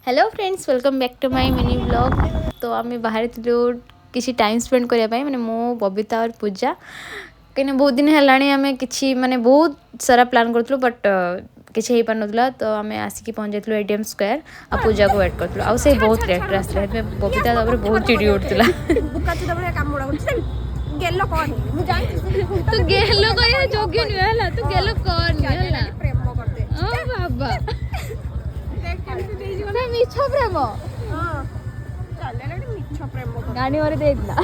Hello friends welcome back to my mini blog. तो आम बाहर किसी टाइम स्पेंड करने माने मो बबीता और पूजा कहीं बहुत दिन है कि माने बहुत सारा प्लान करूँ बट किसी हो पार ना तो आम आसिक पहुँच जाइए एटीएम स्क्वायर आ पूजा को वेट करूँ आ से बहुत लेट आसला बबीता बहुत चिड़ी उठूला तू गेलो कह जोग्य नुहे तू गेलो कर बाबा मिछ प्रेम गाड़ी मारी देला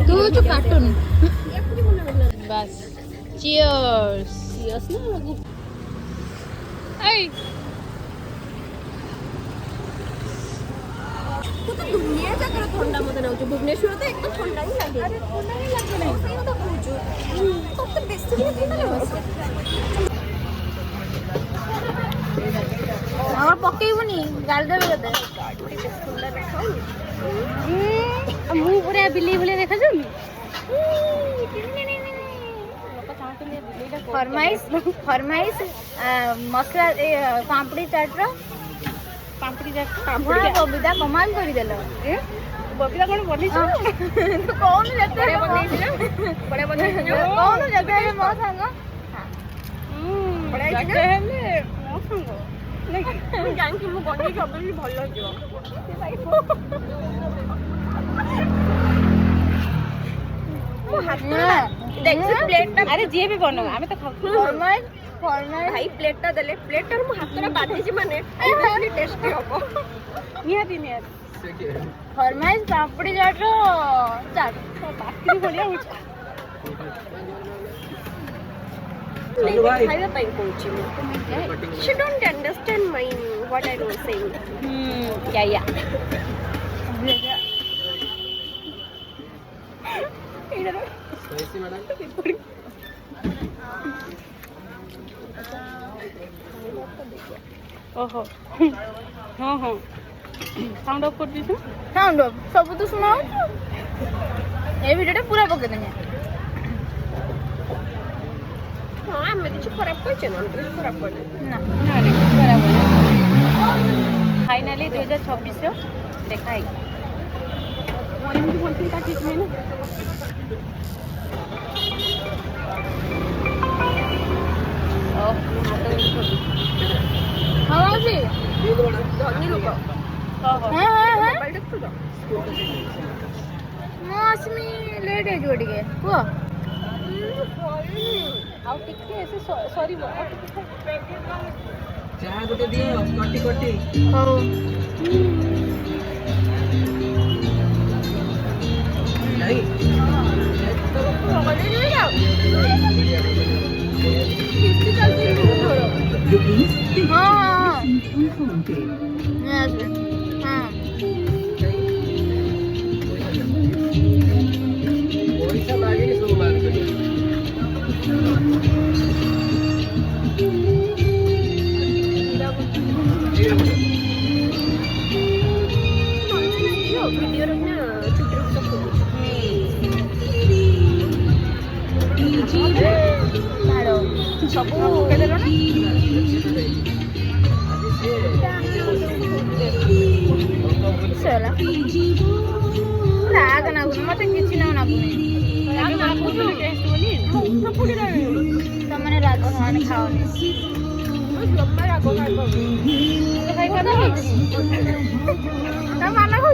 तू कार्टून बस Cheers. Cheers na. Ay. तू तो दुनिया जाकर ठंडा मत ना हो भुवनेश्वर तो एकदम ठंडा ही लगे अरे ठंडा ही लगे नहीं सही तो पूछो तो बेस्ट भी नहीं ना बस और पकेइबनी गाल देबे कते गाड़ी के सुंदर देखाऊ मु पूरा बिल्ली भले देखा जाऊ फरमाइश मसला पापड़ी चाट बबीता कमाल कर देल बबीता कौन बनी कौन कौन जगह मो सांग जानकी मु बनी जबली भल देख प्लेट अरे जे भी बनो आमे तो फरमाइश भाई प्लेट देले प्लेट मु हाथ बाधी जी माने बहुत टेस्टी होबो निहाती फरमाइश पापड़ी चाट बाकी बढ़िया हो चलो भाई खाइबा पई कहूची मु she don't understand my what I was saying या ओहो हाँ हाँ साउंड ऑफ कर दी साउंड ऑफ सब तो सुना ए वीडियो पूरा पके देने हाँ हमें कुछ खराब कर चैनल खराब कर ना खराब फाइनली 2026 रो देखा है मोनी बोलती का ठीक में ना हाँ जी धनी लोग मौसमी लेट है जोड़ी के वो आउ टिके ऐसे सॉरी वो चाह गोटे दियो कटी कटी हो नहीं हाँ राग ना मत किसी ना तमने राग खाने खाओ माना खाऊ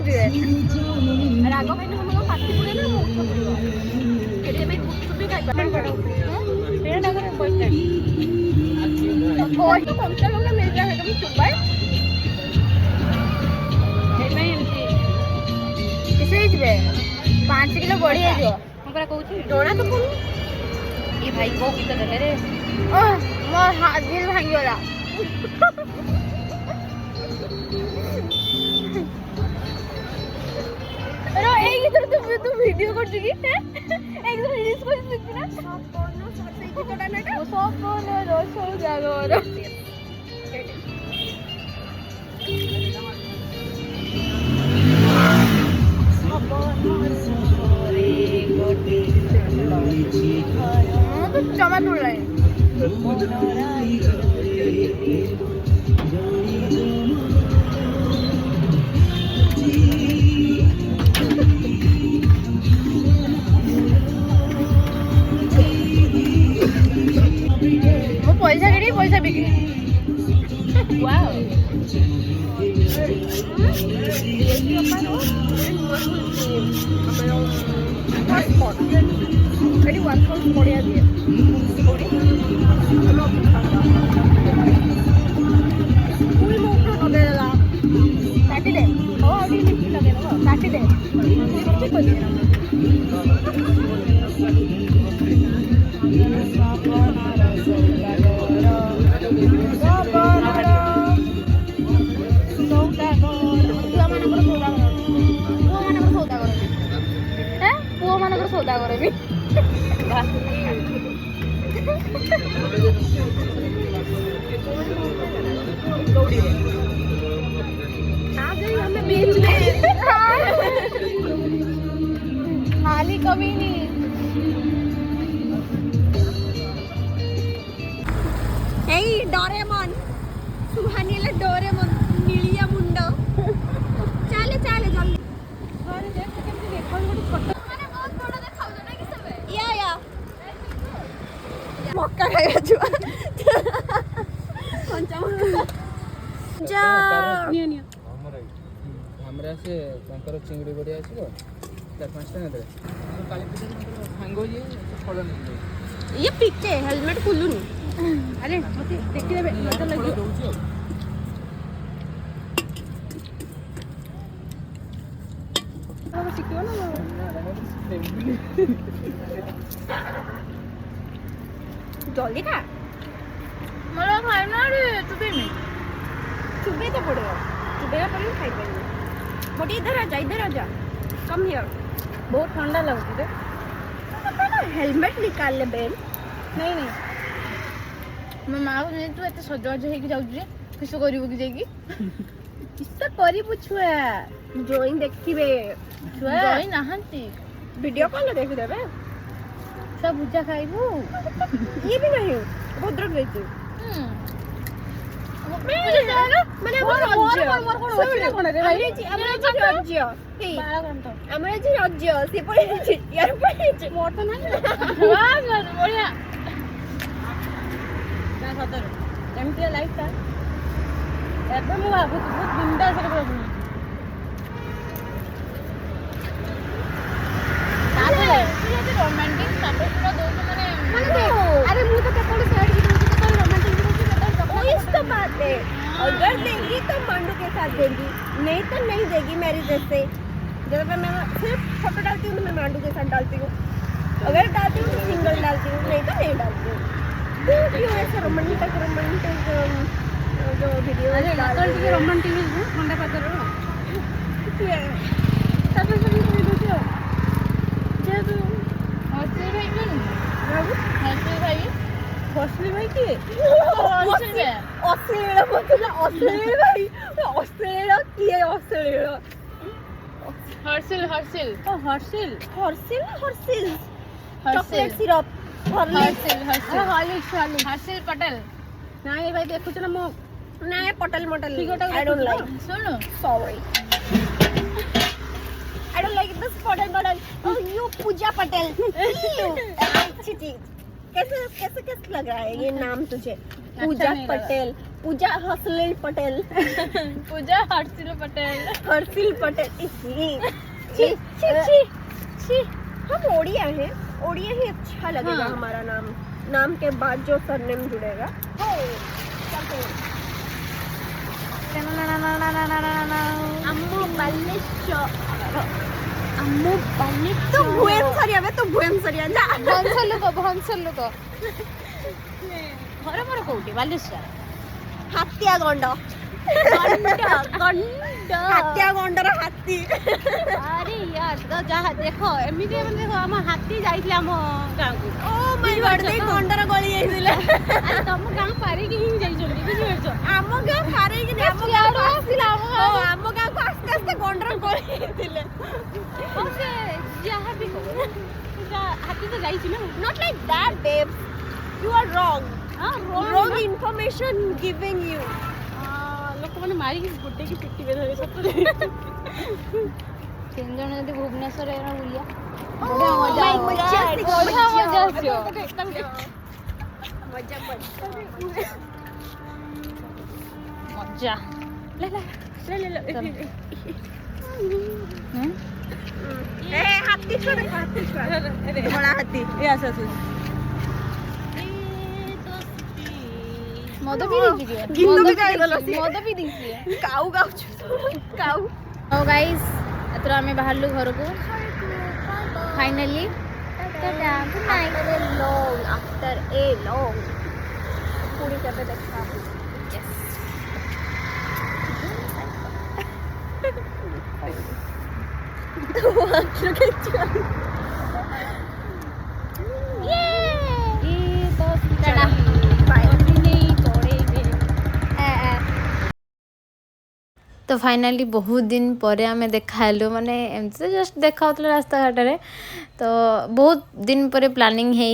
राग पाँच किलो बढ़ी डोना तो ये भाई को गीत देले रे मो दिल भांगी गला रो ए गीत तू वीडियो कर चुकी है एकदम रील्स कर चुकी ना सब कोन सही की तोड़ा ना वो सब कोन रोज हो जाएगा और तो जमा तोड़ रहे हैं पैसा किणी पैसा बिक्री वाओ बढ़िया दिए काटी दे काटी दे पुओ मानकर सौदा करबी हमें बेच दे खाली कभी नहीं डोरेमोन सुहानीला डोरेमोन नीलिया मुंड चले चले जल्दी अरे देख केमती देखन गुडी छोटा माने बहुत बड़ा देखाउ ना कि सबे या मक्का खाइबा जुआ कंचा मक्का जा निया निया हमरा से कंकर चिंगड़ी बड़ी आछो 4-5 टा दे काली पूजा भांगो ये फल नहीं ये पिके हेलमेट खुलुनी अरे मते देखि देबे मते लगियो दउछो बाबा सिकियो ना जल्दी खा मला खाय ना रे तू भी नहीं चुबे तो पड़ेगा चुबेगा पर खाई पाएंगे मोटी इधर आ जा कम हियर बहुत ठंडा लगती है हेलमेट निकाल ले बेन नहीं नहीं मैं माँ को तू एत सजवाज होगी जाऊँ किस कर जाइए किस्सा करिबु छुआ ड्राइंग देखिबे छुआ जाई नहांती वीडियो कॉल देख देबे सब भुजा खाइबू ये भी नहीं भद्रक गई মানে আমরা যে রাজ্য সে পড়ে ইয়ার পড়ে মোর তো না বড়িয়া না সতর এমটি লাইফ টা ଏବେ ମୁଁ ଭାବୁଛି ବହୁତ ବିନ୍ଦାସରେ ପୁରା ବୁଲୁଛି ତାପରେ ତୁ ଯଦି ରୋମାଣ୍ଟିକ ତାପରେ ପୁରା ଦଉଛୁ ମାନେ अरे मुंह तो कपड़े साइड की दूसरी तो रोमांटिक की वो इस तो बात है अगर देंगी तो मांडू के साथ देंगी नहीं तो नहीं देगी मेरी जैसे जब मैं सिर्फ फोटो डालती हूँ तो मैं मांडू के साथ डालती हूँ अगर डालती हूँ तो सिंगल डालती हूँ नहीं तो नहीं डालती हूँ क्यों ऐसे रोमांटिक जो वीडियो ଟିକେ ରୋମାଣ୍ଟିକ ହେଇଯିବ ଥଣ୍ଡା ପାଗରେ ତାପରେ ସବୁ କହିଦଉଛି ଆଉ ଯେହେତୁ ହସି ଖାଇବେନି ହସି ଖାଇବି ହସଲି ଭାଇ କିଏ ଅଶ୍ଳୀଳ ଅଶ୍ଳୀଳ ଭାଇ ଅଶ୍ଳୀଳ କିଏ ଅଶ୍ଳୀଳ हर्षिल हर्षिल हर्षिल हर्षिल हर्षिल हर्षिल चॉकलेट सिरप हर्षिल हर्षिल हर्षिल हर्षिल पटेल ना ये भाई देखो ना मो ना ये पटेल मटेल आई डोंट लाइक सुनो sorry I don't like this Patel मटेल ओह यू पूजा पटेल अच्छी चीज कैसे लग रहा है ये नाम तुझे पूजा पटेल पूजा हर्षिल पटेल पूजा हर्षिल पटेल हर्षिल पटेल छी छी छी छी हम ओडिया हैं ओडिया ही अच्छा लगेगा हाँ। हमारा नाम के बाद जो सरनेम जुड़ेगा अम्मू बालेश्वर तो भुवन सरिया जा भंसल लोक घर मोर कोठी बालेश्वर ହାତିଆ ଗଣ୍ଡ ହାତିଆ ଗଣ୍ଡର ହାତୀ ଆରେ ୟାର ତ ଯାହା ଦେଖ ଏମିତି ମାନେ ଦେଖ ଆମ ହାତୀ ଯାଇଥିଲେ ଆମ ଗାଁକୁ ଓ ମାଇ ଗଡ ସେଇ ଗଣ୍ଡର ଗଳି ଯାଇଥିଲେ ଆରେ ତମ ଗାଁ ପାରିକି ହିଁ ଯାଇଛନ୍ତି ବୁଝିପାରୁଛ ଆମ ଗାଁ ପାରେଇକି ଆମ ସିଆଡୁ ଆସିଲା ଆମ ଗାଁକୁ ଆସ୍ତେ ଆସ୍ତେ ଗଣ୍ଡର ଗଳି ଯାଇଥିଲେ ହଁ ସେ ଯାହା ବି ହଉ ହାତୀ ତ ଯାଇଛି ନା not like that babes you are wrong ହଁ wrong information giving you ଲୋକମାନେ ମାରିକି ଗୋଟେକି ପିଟିବେ ଧରେ ସତରେ 3 ଜଣ ଯଦି ଭୁବନେଶ୍ୱରରେ ବୁଲିଆ ବଢିଆ ମଜା ବଢିଆ ମଜା ଆସିବ ମଜା ହାତୀ ଛୁଆ ଦେଖ ହାତୀ ଛୁଆ ଧଳା ହାତୀ ମଦ ପିଇ ଦେଇଛି ଗିନ୍ଦ ବି ଖାଇଗଲ ସିଏ। ମଦ ପିଇ ଦେଇଛି କାଉ ଗାଉଛୁ କାଉ ହଉ ଗାଇସ୍ ଏଥର ଆମେ ବାହାରିଲୁ ଘରକୁ ଫାଇନାଲି after a long ପୁଣି କେବେ ଦେଖା तो फाइनाली बहुत दिन पर आम देखालु माने एमती तो जस्ट देखा रास्ता घाटे तो बहुत दिन पर प्लानिंग हे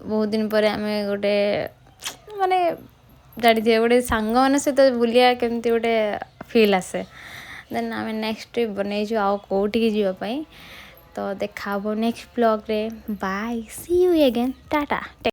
बहुत दिन पर आम गोटे माने जानी गोटे सांग मान सहित बुलिया केमती गोटे फील आसे देन आम नेक्स्ट ट्रिप बनईचु आउ कौटिकी जीवाई तो देखा नेक्स्ट ब्लॉग रे bye see you again Tata.